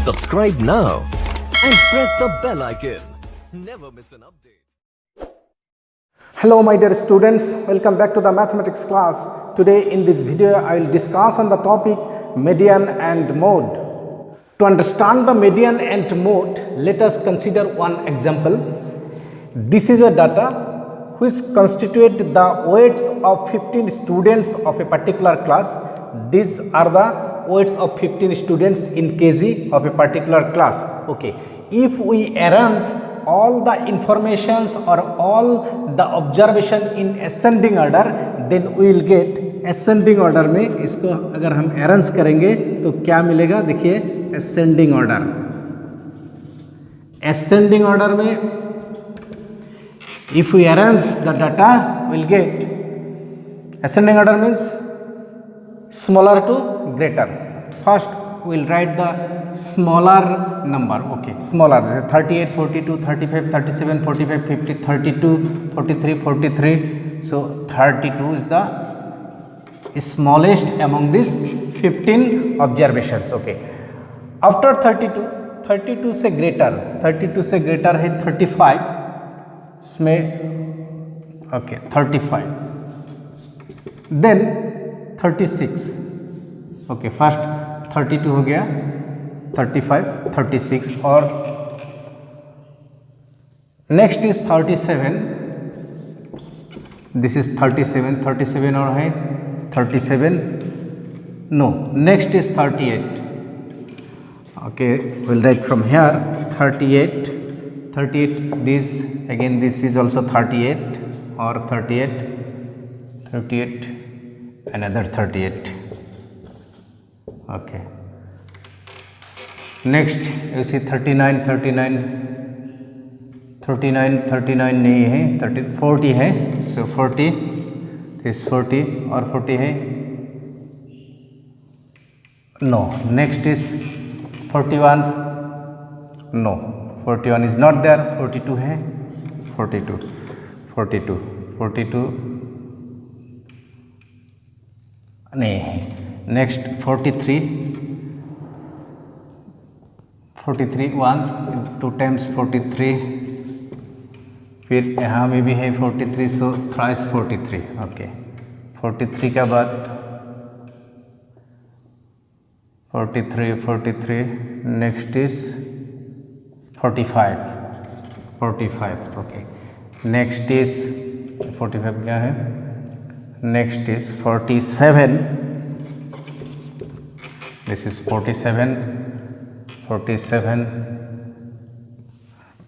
Subscribe now and press the bell icon. Never miss an update. Hello my dear students, welcome back to the mathematics class. Today in this video I will discuss on the topic median and mode. To understand the median and mode, let us consider one example. This is a data which constitute the weights of 15 students of a particular class. These are the weights of 15 students in kg of a particular class. Okay, if we arrange all the informations or all the observation in ascending order, then we will get ascending order में इसको अगर हम arrange करेंगे तो क्या मिलेगा, देखिए ascending order. ascending order में if we arrange the data we will get ascending order means smaller to greater. First we will write the smaller number. Okay, smaller 38, 42, 35, 37, 45, 50, 32, 43, 43. So 32 is the smallest among these 15 observations. Okay, after 32, 32 से greater, 32 से greater है 35 इसमें. Okay, 35, then 36. Okay, first 32 हो गया, 35, 36 और next is 37. This is 37, 37 और है 37. No, next is 38. Okay, we'll write from here 38, 38. This again, this is also 38 or 38, 38, another 38. Okay, next you see 39, 39, 39, 39 नहीं है, 30, 40 है. So 40, this 40 और 40 है. No, next is 41. No, 41 is not there. 42 है, 42, 42, 42 नहीं है. Next 43, 43 once, 2 times 43. फिर यहाँ में भी है 43, so thrice 43. Okay, 43 का बाद 43, 43. Next is 45, 45. Okay, next is 45 क्या है? Next is 47. This is 47, 47.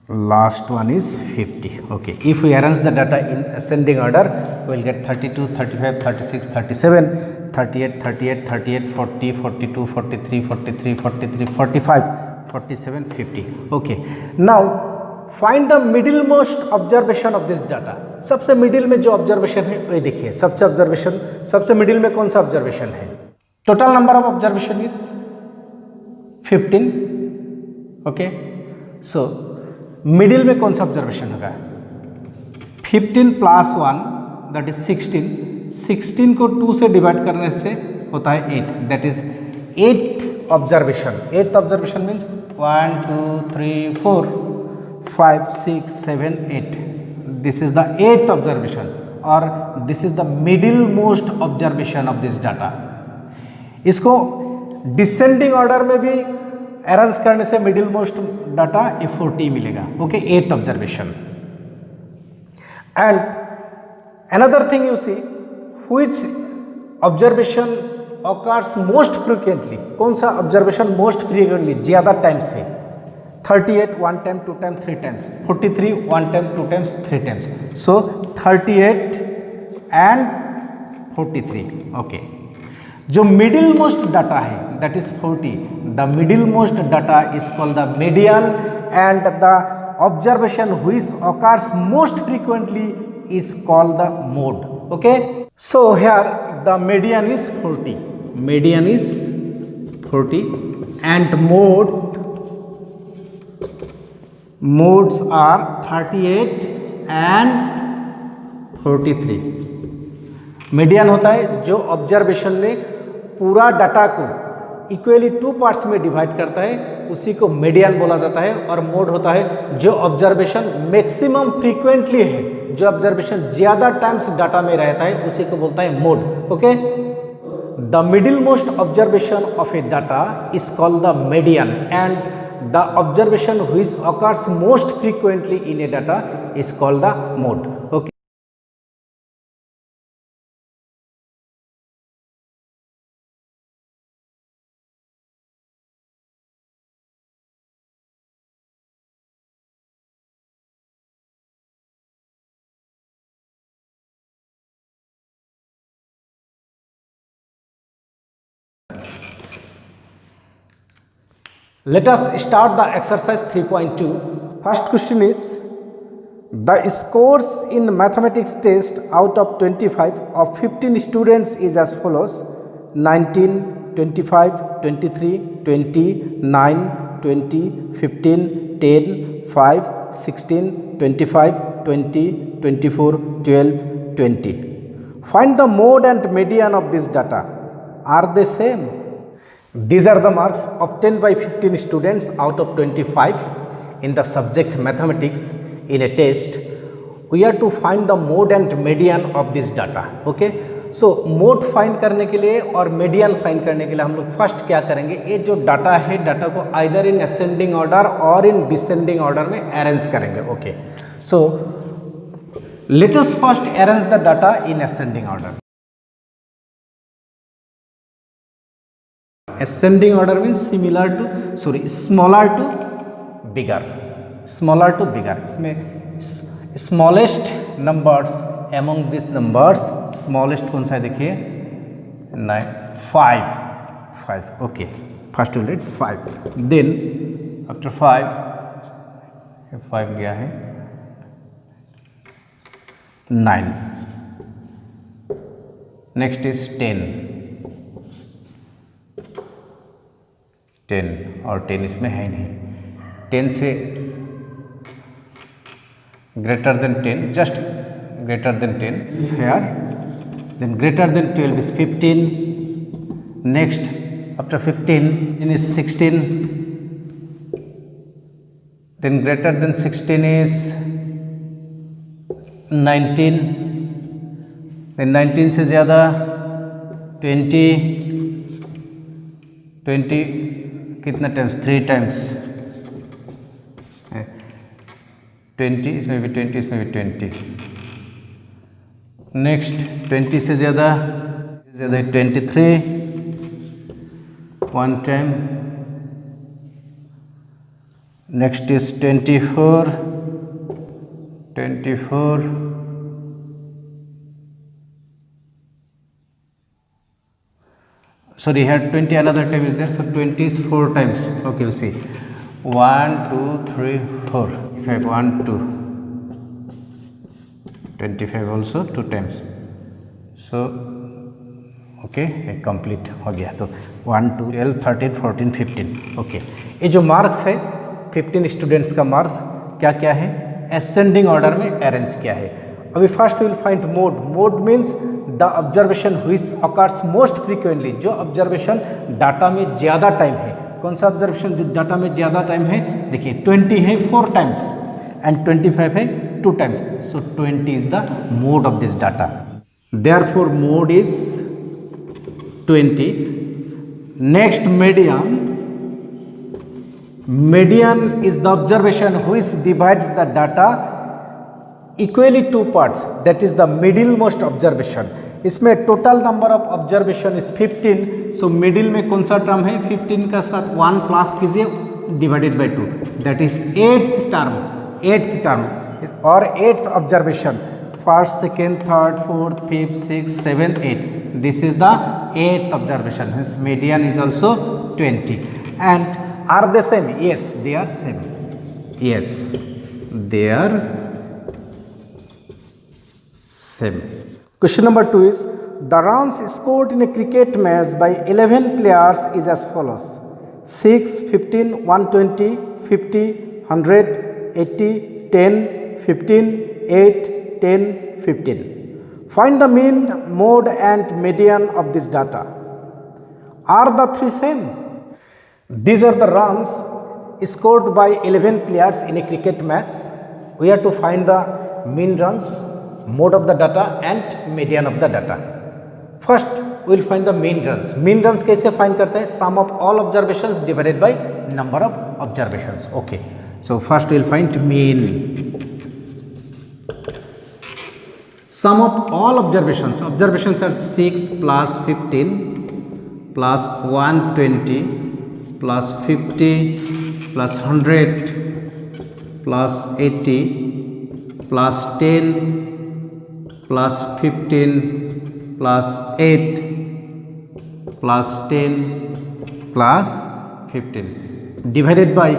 Last one is 50. Okay, if we arrange the data in ascending order, we will get 32, 35, 36, 37, 38, 38, 38, 40, 42, 43, 43, 43, 45, 47, 50. Okay, now find the middlemost observation of this data. सबसे middle में जो observation है वो देखिए, सबसे middle में कौन सा ऑब्जर्वेशन है? Total number of observation is 15. Okay, so middle में कौन सा ऑब्जर्वेशन होगा? 15 प्लस 1 दैट इज 16. 16 को 2 से डिवाइड करने से होता है 8. That is 8th observation. 8th observation means 1, 2, 3, 4, 5, 6, 7, 8. This is the 8th observation or this is the middle most observation of this data. इसको डिसेंडिंग ऑर्डर में भी अरेंज करने से मिडिल मोस्ट डाटा ये 40 मिलेगा. Okay, 8th observation. And another thing you see, which observation occurs most frequently. कौन सा observation most frequently ज्यादा टाइम्स है? 38 1 time, 2 time, 3 times. 43 1 time, 2 times, 3 times. So 38 and 43. Okay, जो मिडिल मोस्ट डाटा है that is 40. The middle most data is called the median and the observation which occurs most frequently is called the mode. Okay, so here the median is 40. Median is 40 and modes are 38 and 43. Median होता है जो observation ने पूरा data को equally 2 parts में divide करता है उसी को मीडियन बोला जाता है। और मोड होता है जो ऑब्जर्वेशन मैक्सिमम फ्रीक्वेंटली है, जो ऑब्जर्वेशन ज़्यादा टाइम्स डाटा में रहता है उसी को बोलता है mode. Okay, the middle most observation of A data is called the median and the observation which occurs most frequently in A data is called the mode. Okay, let us start the exercise 3.2. First question is, the scores in mathematics test out of 25 of 15 students is as follows: 19, 25, 23, 20, 9, 20, 15, 10, 5, 16, 25, 20, 24, 12, 20. Find the mode and median of this data. Are they same? These are the marks obtained by 15 students out of 25 in the subject mathematics in a test. We are to find the mode and median of this data. Okay, so mode find करने के लिए और median find करने के लिए हम लोग first क्या करेंगे, ये जो डाटा है डाटा को either in ascending order और in descending order में अरेंज करेंगे। Okay, so let us first arrange the data in ascending order. Ascending order means similar to, sorry, smaller to bigger, smaller to bigger. इसमें smallest numbers among these numbers, smallest कौन सा है देखिए, 5. Okay, first we'll read 5. Then after 5 गया है 9. Next is 10 और 10 इसमें है नहीं। 10 से greater than 10, just greater than 10 fair. Then greater than 12 is 15। Next after 15 is 16। Then greater than 16 is 19। Then 19 से ज़्यादा 20 कितना टाइम्स, 3 टाइम्स 20, इसमें भी 20, इसमें भी 20। नेक्स्ट 20 से ज़्यादा 23 1 time. Next is 24 sorry, here 20 another time is there, so 20 is 4 times. Okay, we'll see 1 2 3 4 5 1 2 25 also 2 times. So okay, ये complete हो गया। तो 1 2 12 13 14 15। ओके, ये जो मार्क्स है 15 स्टूडेंट्स का मार्क्स क्या क्या है, असेंडिंग ऑर्डर में अरेंज किया है। अभी first will find mode. Mode means the observation which occurs most frequently, जो ऑब्जर्वेशन डाटा में ज़्यादा टाइम है। कौन सा ऑब्जर्वेशन जो डाटा में ज़्यादा टाइम है, देखिए 20 है 4 टाइम्स एंड 25 है 2 times, so 20 is the mode of this data. Therefore mode is 20। Next median. Median is the observation which divides the data equally 2 parts, that is the middle most observation. इसमें total number of observation is 15, so middle में कौन सा term है, 15 का साथ 1 plus कीजिए divided by 2, that is 8th term और 8th observation. First second third fourth fifth six 7 8, this is the 8th observation. His median is also 20 and are they same? Yes, they are same. Yes, they are same. Question number 2 is, the runs scored in a cricket match by 11 players is as follows: 6, 15, 120, 50, 100, 80, 10, 15, 8, 10, 15. Find the mean, mode and median of this data. Are the three same? These are the runs scored by 11 players in a cricket match. We have to find the mean runs, mode of the data and median of the data. First we will find the mean runs. Mean runs कैसे find करते हैं? Sum of all observations divided by number of observations. Okay, so first we will find mean. Sum of all observations. Observations are 6 plus 15 plus 120 plus 50 plus 100 plus 80 plus 10 plus 15 plus 8 plus 10 plus 15 divided by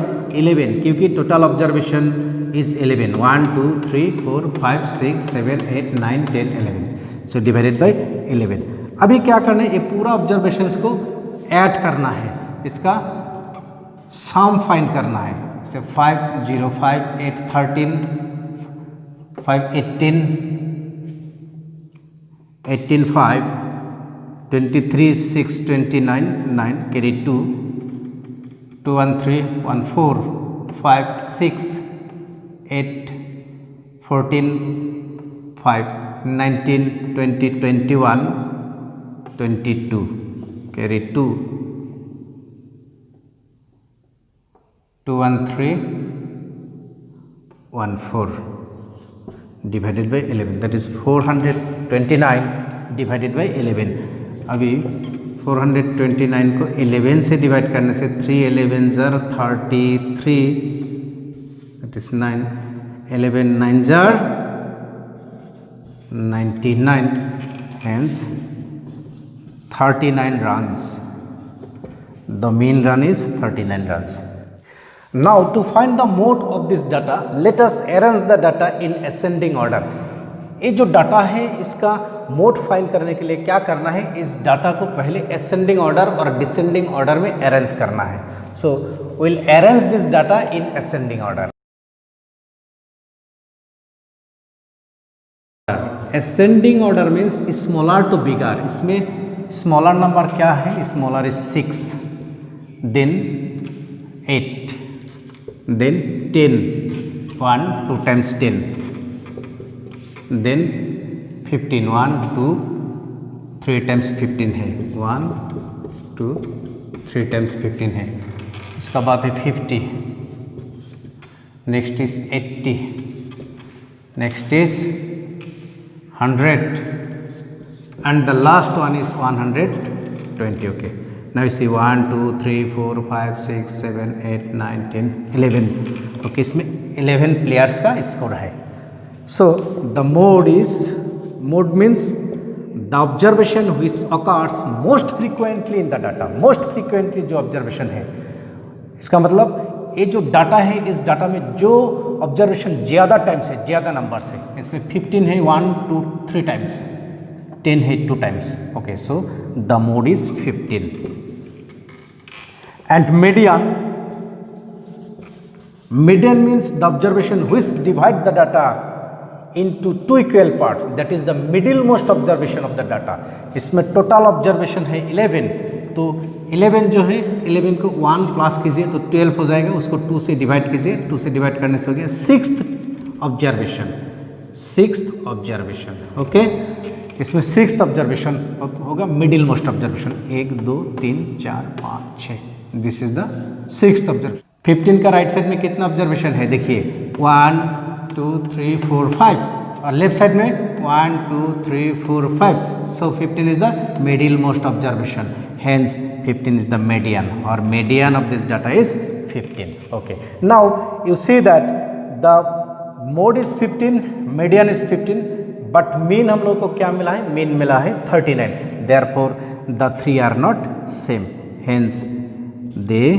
11 क्योंकि total observation is 11. 1 2 3 4 5 6 7 8 9 10 11. So divided by 11. अभी क्या करना है? ये पूरा observations को add करना है, इसका सम फाइंड करना है. जैसे 5 0 5 8 13 5 18 18 5 23 6 29 9 carry 2 2 1 3 1 4 5 6 8 14 5 19 20 21 22 carry 2 2 1 3 1 4 divided by 11, that is 429 divided by 11. अभी 429 को 11 से डिवाइड करने से 3 11 ज़र 33, that is 9 11 9 ज़र 99, hence 39 runs. The mean run is 39 runs. Now to find the mode of this data, let us arrange the data in ascending order. ये जो data है इसका मोड फाइंड करने के लिए क्या करना है? इस डाटा को पहले असेंडिंग ऑर्डर और डिसेंडिंग ऑर्डर में अरेंज करना है. So will arrange this data in ascending order. Ascending order means smaller to bigger. इसमें स्मॉलर नंबर क्या है? Smaller is 6, then 8, then 10, 1 2 times 10, then 15, 1 2 3 times 15 है, 1 2 3 times 15 है. इसका बाद है 50, next is 80, next is 100 and the last one is 120. Okay, now you see 1 2 3 4 5 6 7 8 9 10 11. Okay, इसमें 11 players का स्कोर है. So the mode means the observation which occurs most frequently in the data. Most frequently जो observation है, इसका मतलब ये जो data है, इस डाटा में जो ऑब्जर्वेशन ज़्यादा टाइम्स है, ज़्यादा नंबर है. इसमें 15 है 1 2 3 टाइम्स, 10 है 2 times. Okay, so the mode is 15. And median means the observation which divide the data into two equal parts, that is the middle most observation of the data. इसमें total observation है 11, तो 11 जो है 11 को 1 plus कीजिए तो 12 हो जाएगा, उसको 2 से डिवाइड कीजिए, 2 से डिवाइड करने से हो गया 6th ऑब्जर्वेशन. ओके, इसमें 6th ऑब्जर्वेशन होगा middle most observation. 1 2 3 4 5 6, this is the 6th observation. 15 का राइट साइड में कितना ऑब्जर्वेशन है? देखिए 1 2 3 4 5, और लेफ्ट साइड में 1 2 3 4 5. सो 15 is the middle most observation, hence 15 is the median, or median of this data is 15. Okay, now you see that the mode is 15, median is 15, but mean हम लोग को क्या मिला है? mean मिला है 39. therefore the three are not same, hence they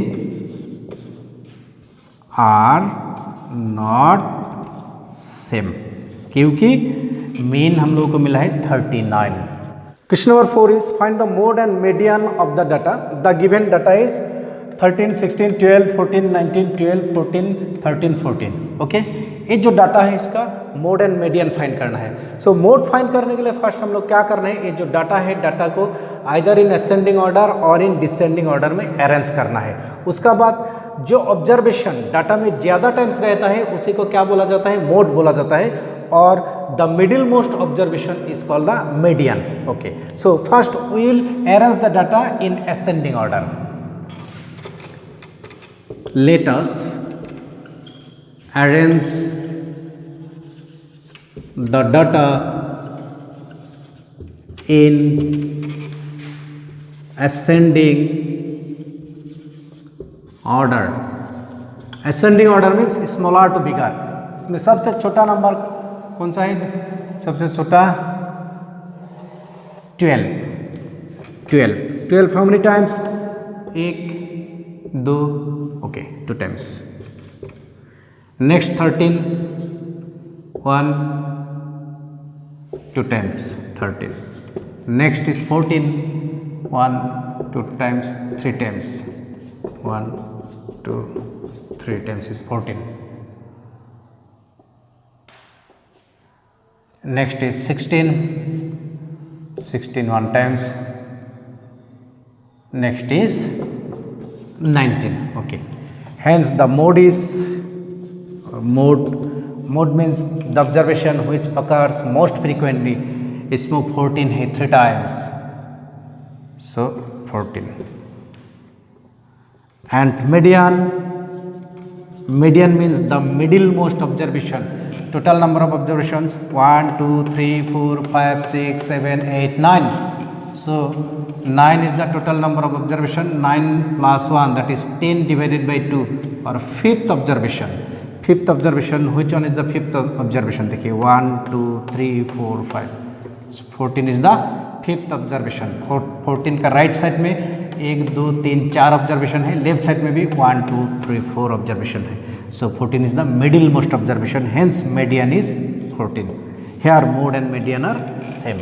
are not same, क्योंकि mean हम लोग को मिला है 39. Question number 4 is find the mode and median of the data. The given data is 13 16 12 14 19 12 14 13 14. Okay, ये जो डाटा है इसका मोड एंड मीडियन फाइंड करना है। सो मोड फाइंड करने के लिए फर्स्ट हम लोग क्या करना है, ये जो डाटा है डाटा को आइदर इन असेंडिंग ऑर्डर और इन डिसेंडिंग ऑर्डर में अरेंज करना है। उसका बाद जो ऑब्जर्वेशन डाटा में ज़्यादा टाइम्स रहता है उसी को क्या बोला जाता है, मोड बोला जाता है, और the middle most observation is called the median. Okay, so first we will arrange the data in ascending order. Let us arrange the data in ascending order। ascending order means smaller to bigger। इसमें सबसे छोटा number कौन सा है, सबसे छोटा 12 how many times, 1 2 okay 2 times। Next 13 1 2 times 13। Next is 14 1 2 times 3 times 1 2 3 times is 14। Next is 16 1 times। Next is 19। Okay, hence the mode is mode means the observation which occurs most frequently। इसमें 14 है 3 times, so 14। and median means the middle most observation। total number of observations 1 2 3 4 5 6 7 8 9, so 9 is the total number of observation। 9 plus 1 that is 10 divided by 2, or fifth observation। Fifth observation, which one is the fifth observation, देखिए 1 2 3 4 5, 14 is the fifth observation। 14 का right side में 1 2 3 4 observation है, left side में भी 1 2 3 4 observation है। सो 14 is the middle most observation, hence median is 14। here mode and median are same।